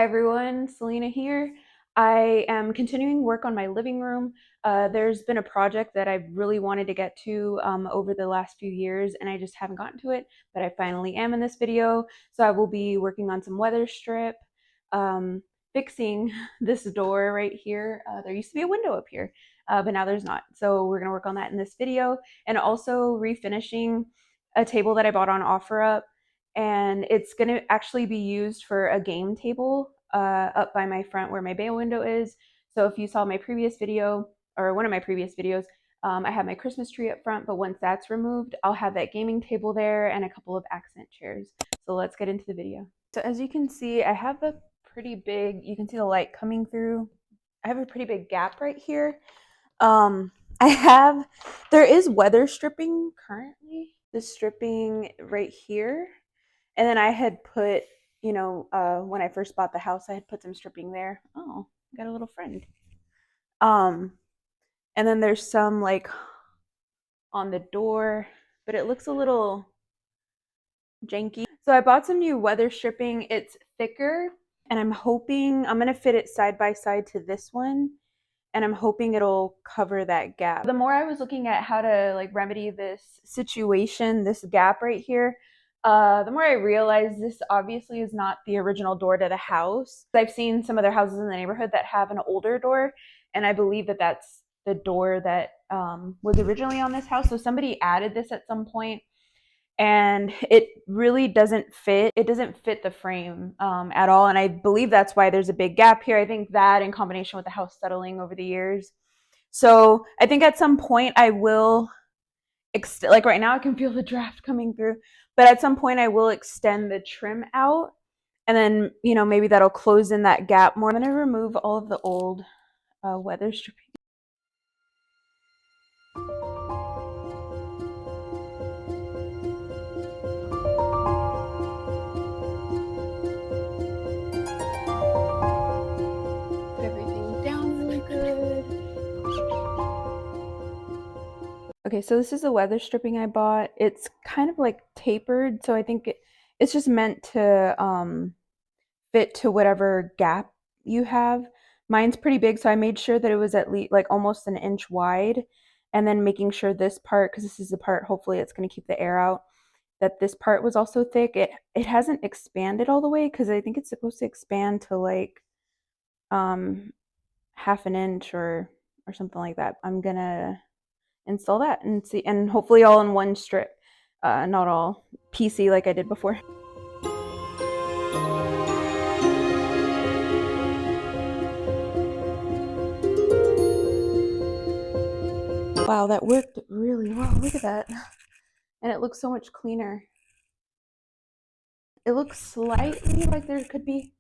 Hi everyone, Salina here. I am continuing work on my living room. There's been a project that I've really wanted to get to over the last few years, and I just haven't gotten to it, but I finally am in this video. So I will be working on some weather strip, fixing this door right here. There used to be a window up here, but now there's not. So we're gonna work on that in this video, and also refinishing a table that I bought on OfferUp, and it's going to actually be used for a game table up by my front where my bay window is. So if you saw my previous video, or one of my previous videos, I have my Christmas tree up front, but once that's removed, I'll have that gaming table there and a couple of accent chairs. So let's get into the video. So as you can see, I have a pretty big, you can see the light coming through. I have a pretty big gap right here. There is weather stripping currently. The stripping right here. And then I had put, when I first bought the house, I had put some stripping there. Oh, got a little friend. And then there's some like on the door, but it looks a little janky. So I bought some new weather stripping. It's thicker, and I'm going to fit it side by side to this one. And I'm hoping it'll cover that gap. The more I was looking at how to like remedy this situation, this gap right here, the more I realized this obviously is not the original door to the house. I've seen some other houses in the neighborhood that have an older door, and I believe that that's the door that was originally on this house. So somebody added this at some point, and it really doesn't fit. It doesn't fit the frame at all, and I believe that's why there's a big gap here. I think that in combination with the house settling over the years. So I think at some point I will like right now I can feel the draft coming through, but at some point I will extend the trim out, and then maybe that'll close in that gap more. I'm going to remove all of the old weather stripping. Put everything down really good. Okay, so this is the weather stripping I bought. It's kind of like tapered, so I think it's just meant to fit to whatever gap you have. Mine's pretty big, so I made sure that it was at least like almost an inch wide, and then making sure this part, because this is the part hopefully it's going to keep the air out, that this part was also thick. It hasn't expanded all the way, because I think it's supposed to expand to like half an inch or something like that. I'm gonna install that and see, and hopefully all in one strip, not all piecey like I did before. Wow, that worked really well. Look at that. And it looks so much cleaner. It looks slightly like there could be,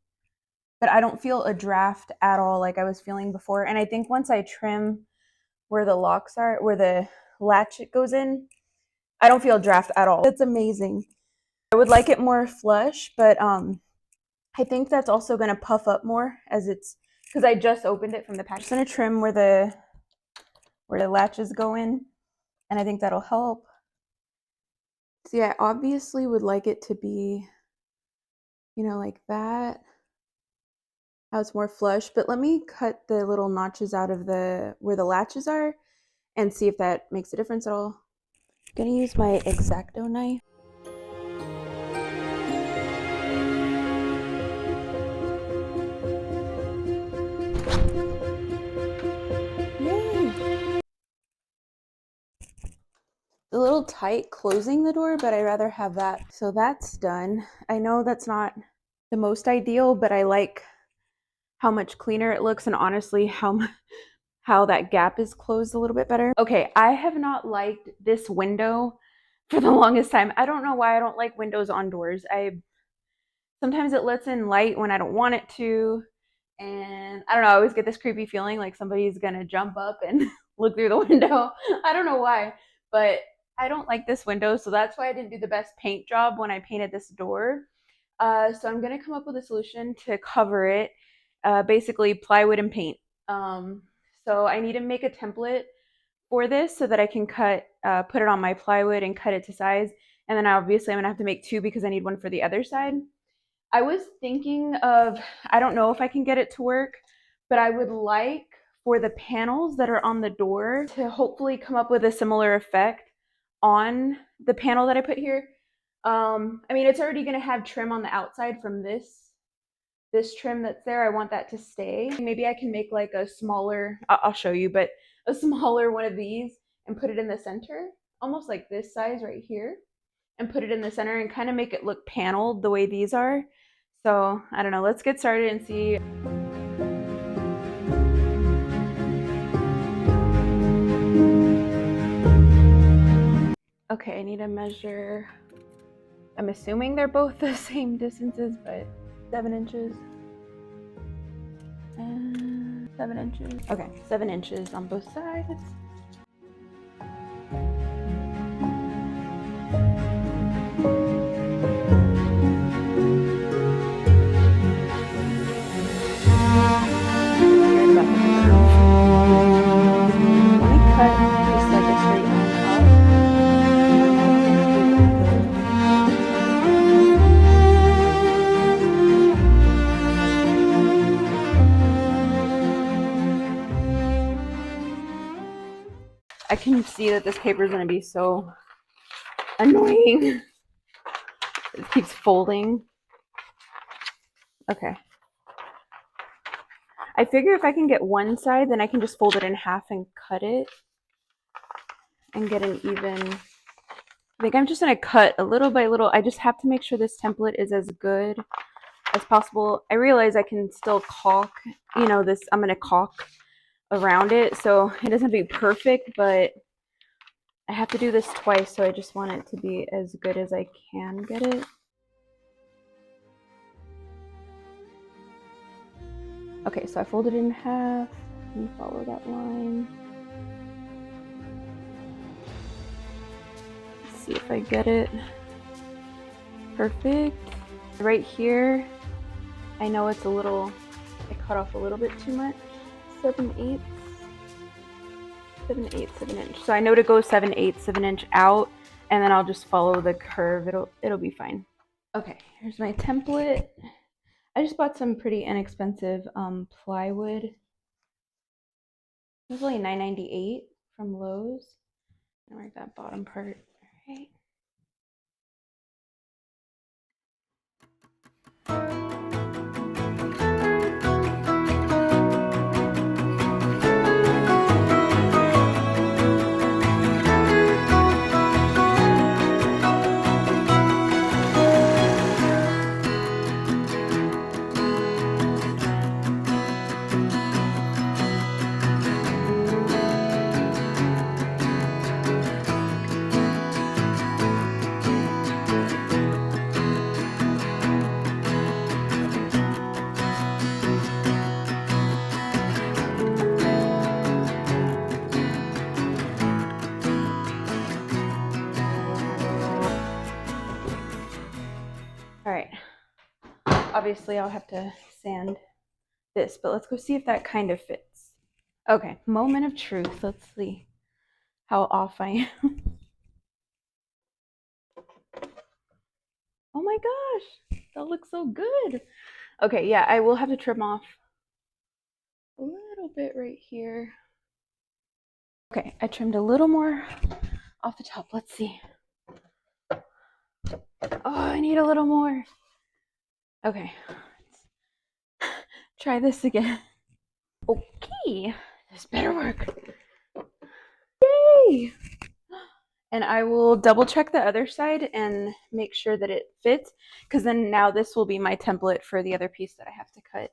but I don't feel a draft at all like I was feeling before. And I think once I trim where the locks are, where the latch goes in, I don't feel draft at all. It's amazing. I would like it more flush, but I think that's also going to puff up more as it's, because I just opened it from the pack. I'm just going to trim where the latches go in, and I think that'll help. See, I obviously would like it to be, like that, how it's more flush, but let me cut the little notches out of where the latches are and see if that makes a difference at all. I'm gonna use my X-Acto knife. Yay! A little tight closing the door, but I'd rather have that. So that's done. I know that's not the most ideal, but I like how much cleaner it looks, and honestly how that gap is closed a little bit better. Okay, I have not liked this window for the longest time. I don't know why I don't like windows on doors. Sometimes it lets in light when I don't want it to, and I don't know, I always get this creepy feeling like somebody's gonna jump up and look through the window. I don't know why, but I don't like this window, so that's why I didn't do the best paint job when I painted this door. So I'm gonna come up with a solution to cover it, basically plywood and paint. So I need to make a template for this so that I can put it on my plywood and cut it to size. And then obviously I'm gonna have to make two because I need one for the other side. I was thinking of, I don't know if I can get it to work, but I would like for the panels that are on the door to hopefully come up with a similar effect on the panel that I put here. I mean, it's already going to have trim on the outside from this trim that's there. I want that to stay. Maybe I can make like a smaller, I'll show you, but a smaller one of these and put it in the center, almost like this size right here, and put it in the center and kind of make it look paneled the way these are. So I don't know, let's get started and see. Okay, I need to measure. I'm assuming they're both the same distances, but 7 inches. And 7 inches. Okay, 7 inches on both sides. I can see that this paper is going to be so annoying. It keeps folding. Okay. I figure if I can get one side, then I can just fold it in half and cut it and get an even. I think I'm just going to cut a little by little. I just have to make sure this template is as good as possible. I realize I can still caulk, you know, this, I'm going to caulk around it, so it doesn't have to be perfect, but I have to do this twice, so I just want it to be as good as I can get it. Okay, so I folded it in half and follow that line. Let's see if I get it perfect. Right here, I know it's a little, I cut off a little bit too much. 7/8 of an inch. So I know to go 7/8 of an inch out, and then I'll just follow the curve. It'll be fine. Okay, here's my template. I just bought some pretty inexpensive plywood. It was only $9.98 from Lowe's. I'll write that bottom part. All right. All right, obviously I'll have to sand this, but let's go see if that kind of fits. Okay, moment of truth. Let's see how off I am. Oh my gosh, that looks so good. Okay, yeah, I will have to trim off a little bit right here. Okay, I trimmed a little more off the top. Let's see. Oh, I need a little more. Okay, let's try this again. Okay, this better work. Yay! And I will double check the other side and make sure that it fits, because then now this will be my template for the other piece that I have to cut.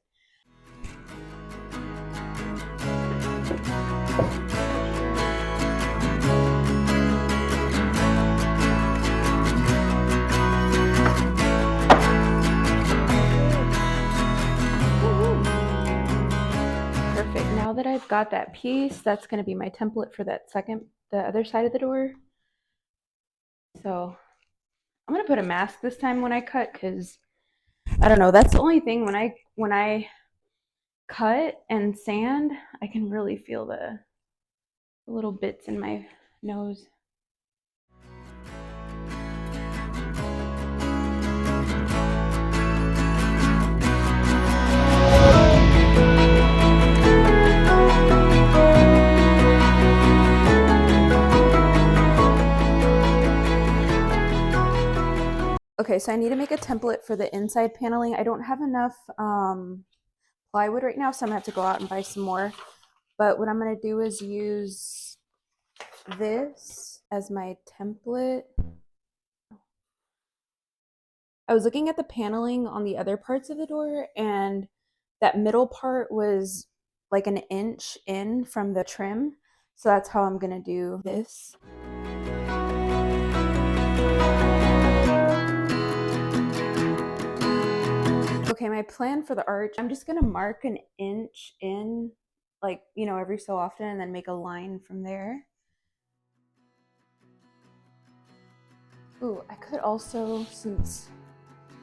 Perfect. Now that I've got that piece, that's going to be my template for that the other side of the door. So I'm going to put a mask this time when I cut, because I don't know, that's the only thing when I cut and sand, I can really feel the little bits in my nose. Okay, so I need to make a template for the inside paneling. I don't have enough plywood right now, so I'm gonna have to go out and buy some more. But what I'm gonna do is use this as my template. I was looking at the paneling on the other parts of the door, and that middle part was like an inch in from the trim. So that's how I'm gonna do this. Okay, my plan for the arch, I'm just gonna mark an inch in, like, you know, every so often, and then make a line from there. Ooh, I could also, since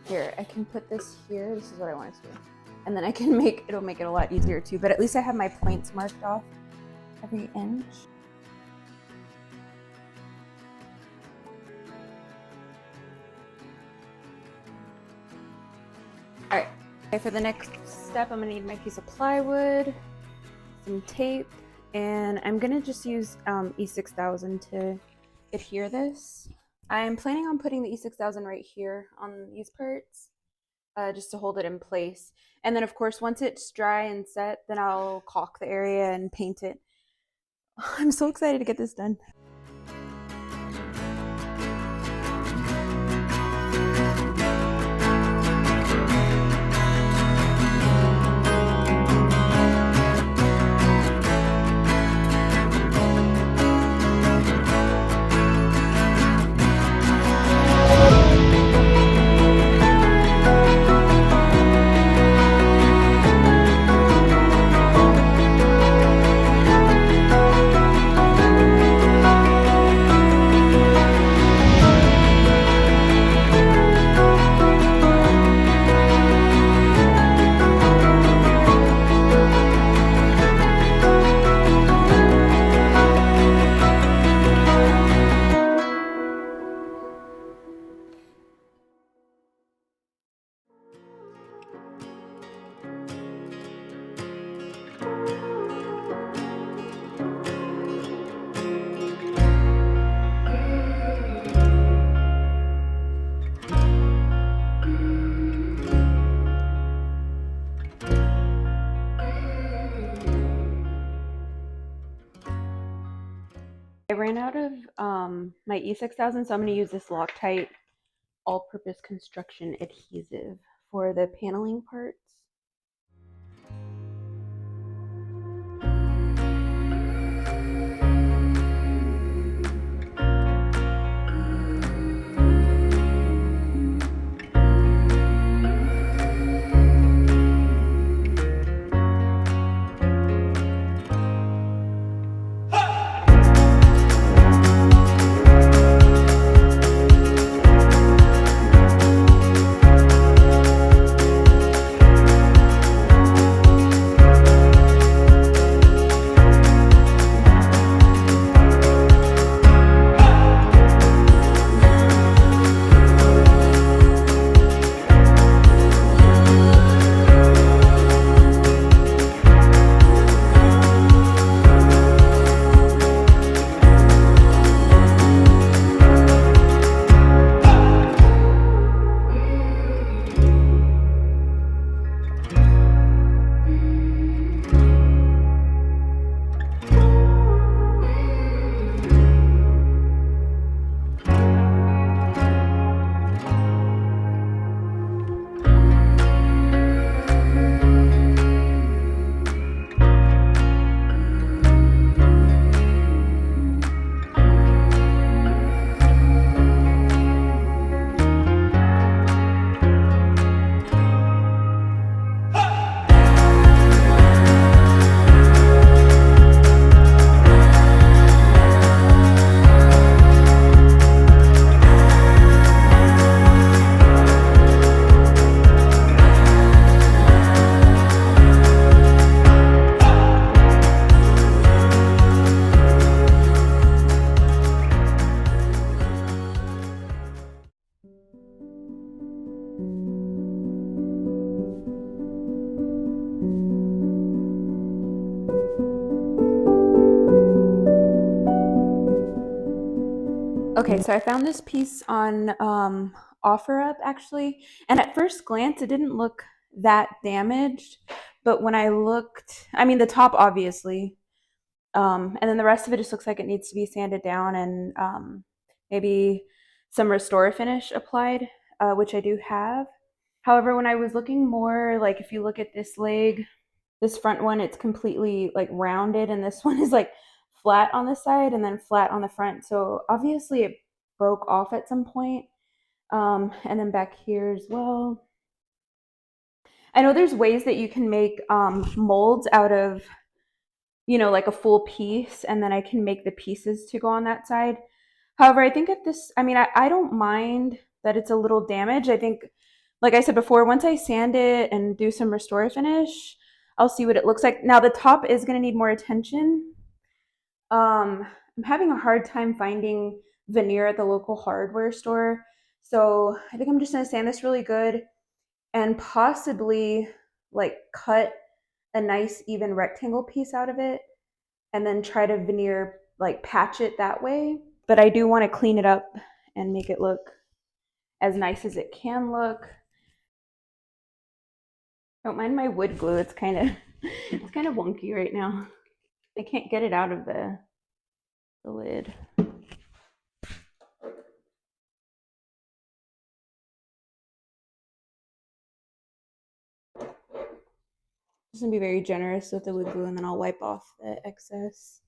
here, I can put this here. This is what I want to do. And then I can it'll make it a lot easier too, but at least I have my points marked off every inch. All right, okay, for the next step, I'm gonna need my piece of plywood, some tape, and I'm gonna just use E6000 to adhere this. I'm planning on putting the E6000 right here on these parts, just to hold it in place. And then of course, once it's dry and set, then I'll caulk the area and paint it. I'm so excited to get this done. I ran out of my E6000, so I'm going to use this Loctite all-purpose construction adhesive for the paneling parts. Okay, so I found this piece on OfferUp actually. And at first glance, it didn't look that damaged. But when I looked, I mean, the top obviously, and then the rest of it just looks like it needs to be sanded down and maybe some restore finish applied, which I do have. However, when I was looking more, like if you look at this leg, this front one, it's completely like rounded, and this one is like flat on the side and then flat on the front. So obviously it broke off at some point. And then back here as well. I know there's ways that you can make molds out of, you know, like a full piece, and then I can make the pieces to go on that side. However, I think at this, I mean, I don't mind that it's a little damaged. I think, like I said before, once I sand it and do some restore finish, I'll see what it looks like. Now the top is going to need more attention. I'm having a hard time finding veneer at the local hardware store. So I think I'm just going to sand this really good and possibly like cut a nice even rectangle piece out of it and then try to veneer, like patch it that way. But I do want to clean it up and make it look as nice as it can look. Don't mind my wood glue. It's kind of wonky right now. I can't get it out of the lid. Just gonna be very generous with the wood glue, and then I'll wipe off the excess.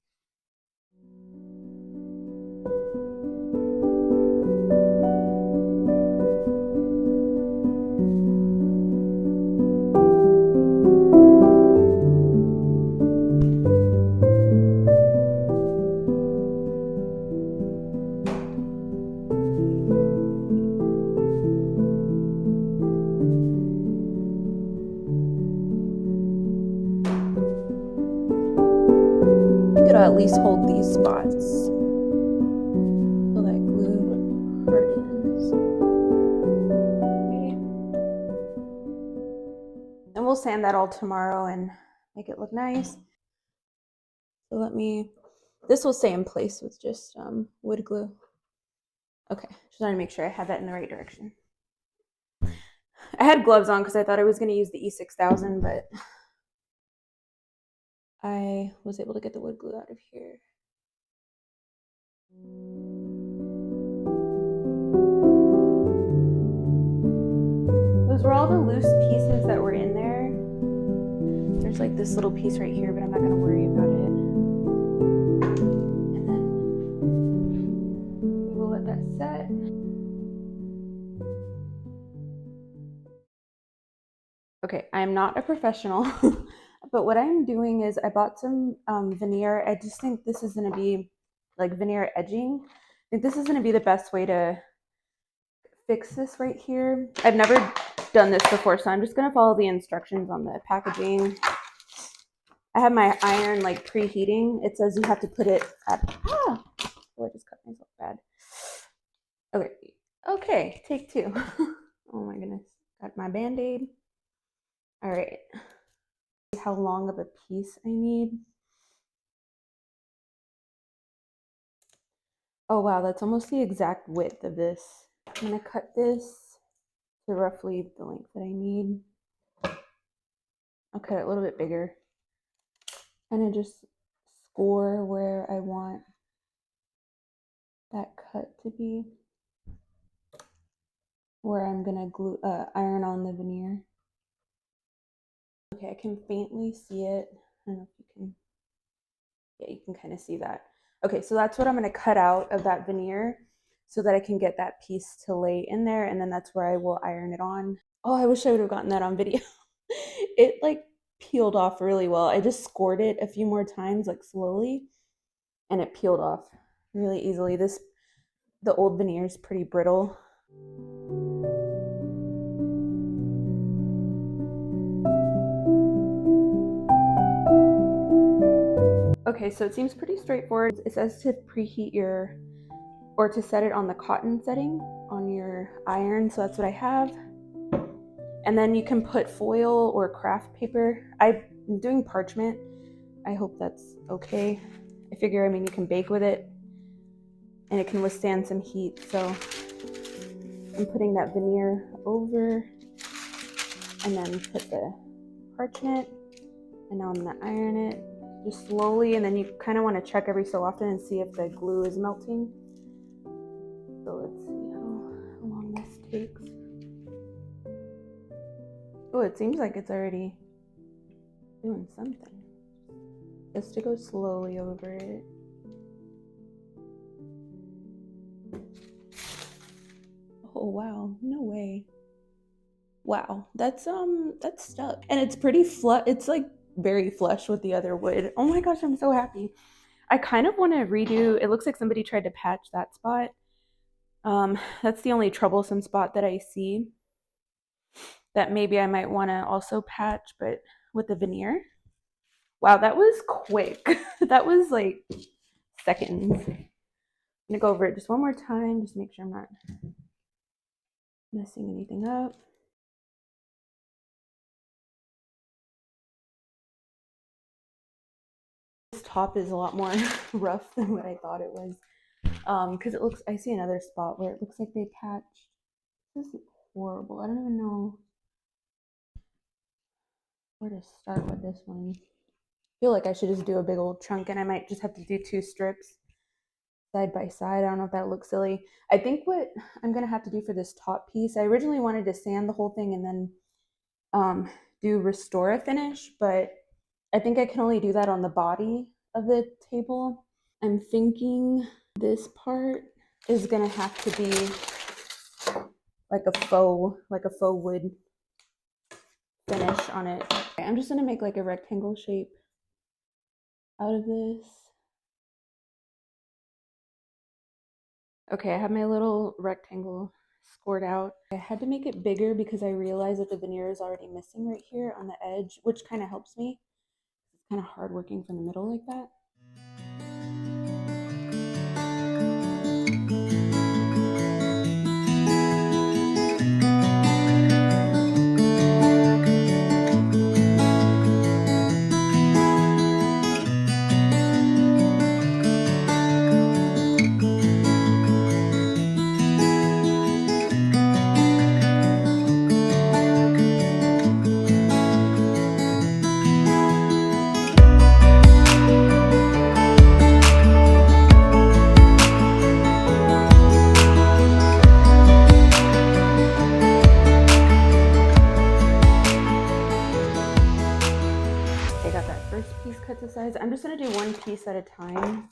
At least hold these spots so that glue hardens. Okay. And we'll sand that all tomorrow and make it look nice. So this will stay in place with just wood glue. Okay, just wanted to make sure I had that in the right direction. I had gloves on because I thought I was going to use the E6000, but I was able to get the wood glue out of here. Those were all the loose pieces that were in there. There's like this little piece right here, but I'm not going to worry about it. And then we will let that set. Okay, I'm not a professional, but what I'm doing is I bought some veneer. I just think this is going to be like veneer edging. I think this is going to be the best way to fix this right here. I've never done this before, so I'm just going to follow the instructions on the packaging. I have my iron like preheating. It says you have to put it at, oh, I just cut myself bad. Okay, take two. Oh my goodness, got my Band-Aid. All right, how long of a piece I need. Oh wow, that's almost the exact width of this. I'm gonna cut this to roughly the length that I need. I'll cut it a little bit bigger. And then just score where I want that cut to be, where I'm gonna glue iron on the veneer. Okay, I can faintly see it. I don't know if you can, yeah, you can kind of see that. Okay, so that's what I'm gonna cut out of that veneer so that I can get that piece to lay in there, and then that's where I will iron it on. Oh, I wish I would have gotten that on video. It like peeled off really well. I just scored it a few more times, like slowly, and it peeled off really easily. The old veneer is pretty brittle. Okay, so it seems pretty straightforward. It says to preheat or to set it on the cotton setting on your iron, so that's what I have. And then you can put foil or craft paper. I'm doing parchment. I hope that's okay. I figure, I mean, you can bake with it and it can withstand some heat, so I'm putting that veneer over and then put the parchment, and now I'm gonna iron it just slowly, and then you kind of want to check every so often and see if the glue is melting. So let's see how long this takes. Oh, it seems like it's already doing something. Just to go slowly over it. Oh wow, no way. Wow, that's stuck. And it's pretty it's like very flush with the other wood. Oh my gosh, I'm so happy. I kind of want to redo, it looks like somebody tried to patch that spot. That's the only troublesome spot that I see that maybe I might want to also patch, but with the veneer. Wow, that was quick. That was like seconds. I'm gonna go over it just one more time, just make sure I'm not messing anything up. This top is a lot more rough than what I thought it was. Because it looks, I see another spot where it looks like they patched. This is horrible. I don't even know where to start with this one. I feel like I should just do a big old chunk, and I might just have to do 2 strips side by side. I don't know if that looks silly. I think what I'm gonna have to do for this top piece, I originally wanted to sand the whole thing and then do restore a finish, but I think I can only do that on the body of the table. I'm thinking this part is gonna have to be like a faux wood finish on it. Okay, I'm just gonna make like a rectangle shape out of this. Okay, I have my little rectangle scored out. I had to make it bigger because I realized that the veneer is already missing right here on the edge, which kind of helps me. It's kind of hard working from the middle like that. I got that first piece cut to size. I'm just gonna do one piece at a time.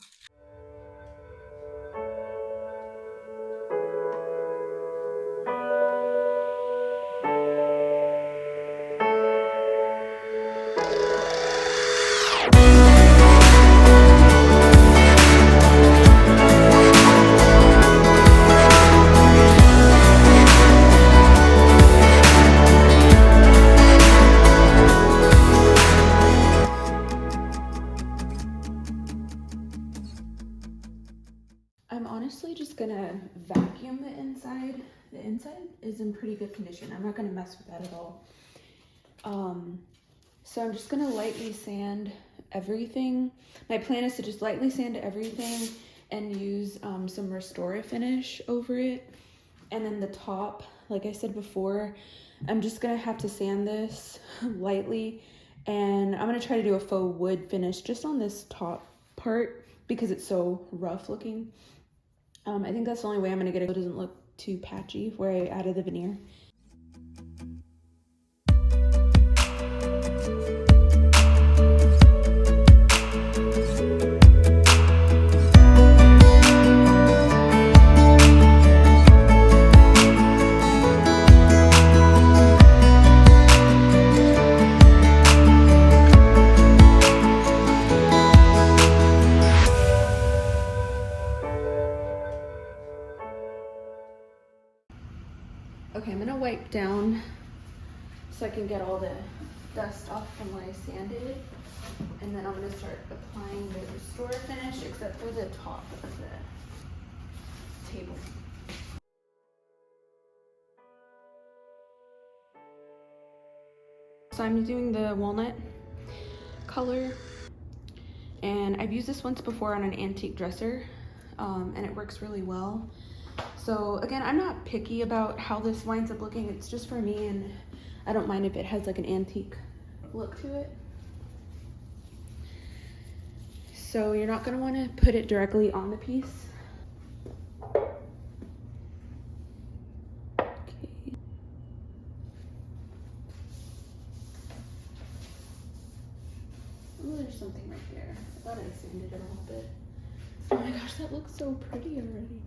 I'm honestly just gonna vacuum the inside. The inside is in pretty good condition. I'm not gonna mess with that at all. So I'm just gonna lightly sand everything. My plan is to just lightly sand everything and use some Restore finish over it. And then the top, like I said before, I'm just gonna have to sand this lightly, and I'm gonna try to do a faux wood finish just on this top part because it's so rough looking. I think that's the only way I'm gonna get it so it doesn't look too patchy where I added the veneer. Okay, I'm gonna wipe down so I can get all the dust off from where I sanded, and then I'm gonna start applying the Restore finish except for the top of the table. So I'm doing the walnut color, and I've used this once before on an antique dresser, and it works really well. So again, I'm not picky about how this winds up looking. It's just for me, and I don't mind if it has like an antique look to it. So you're not going to want to put it directly on the piece. Okay. Oh, there's something right there. I thought I sanded it a little bit. Oh my gosh, that looks so pretty already.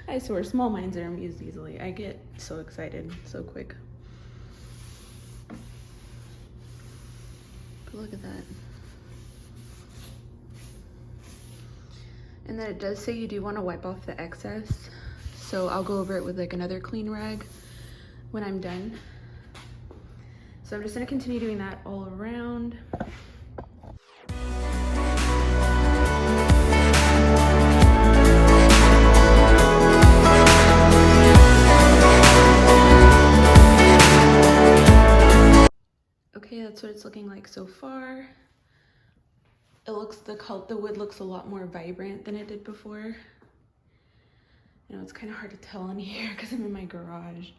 I swear, small minds are amused easily. I get so excited so quick. But look at that. And then it does say you do want to wipe off the excess. So I'll go over it with like another clean rag when I'm done. So I'm just going to continue doing that all around. Okay, that's what it's looking like so far. It looks, the wood looks a lot more vibrant than it did before. You know, it's kind of hard to tell in here because I'm in my garage.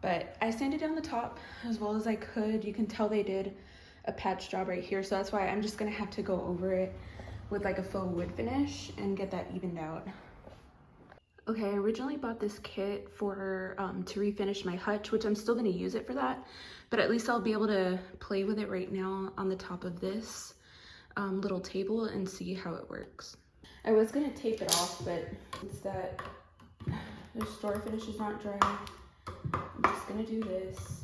But I sanded down the top as well as I could. You can tell they did a patch job right here, so that's why I'm just gonna have to go over it with like a faux wood finish and get that evened out. Okay, I originally bought this kit for to refinish my hutch, which I'm still gonna use it for that, but at least I'll be able to play with it right now on the top of this little table and see how it works. I was gonna tape it off, but it's that the store finish is not dry. I'm just gonna do this.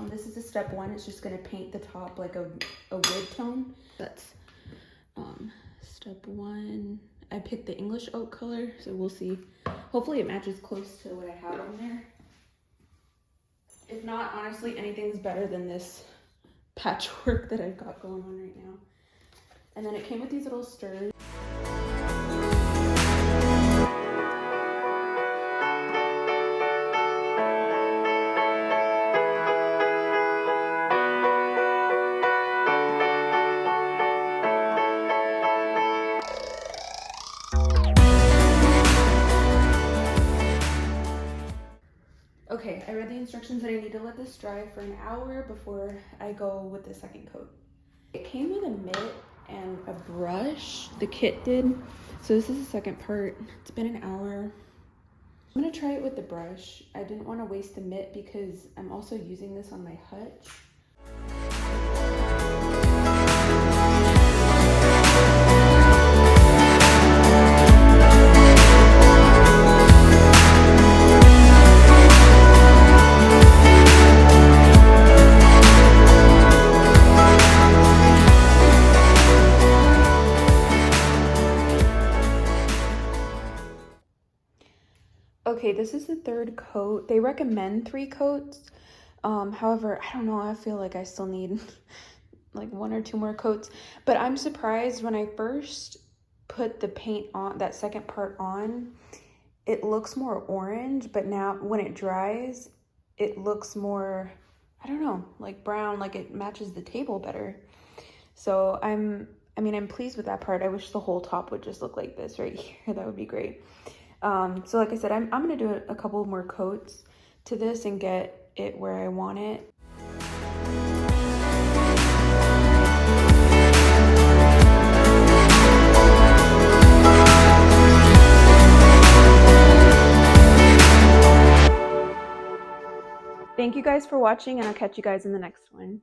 This is a step one. It's just gonna paint the top like a wood tone. That's step one. I picked the English oak color, so we'll see. Hopefully it matches close to what I have on there. If not, honestly, anything's better than this patchwork that I've got going on right now. And then it came with these little stirs. Okay, I read the instructions that I need to let this dry for an hour before I go with the second coat. It came with a mitt and a brush, the kit did. So this is the second part. It's been an hour. I'm gonna try it with the brush. I didn't want to waste the mitt because I'm also using this on my hutch. Okay, this is the third coat. They recommend 3 coats. However, I don't know, I feel like I still need like 1 or 2 more coats. But I'm surprised when I first put the paint on, that second part on, it looks more orange, but now when it dries, it looks more, I don't know, like brown, like it matches the table better. So I'm pleased with that part. I wish the whole top would just look like this right here. That would be great. So like I said, I'm gonna do a couple more coats to this and get it where I want it. Thank you guys for watching, and I'll catch you guys in the next one.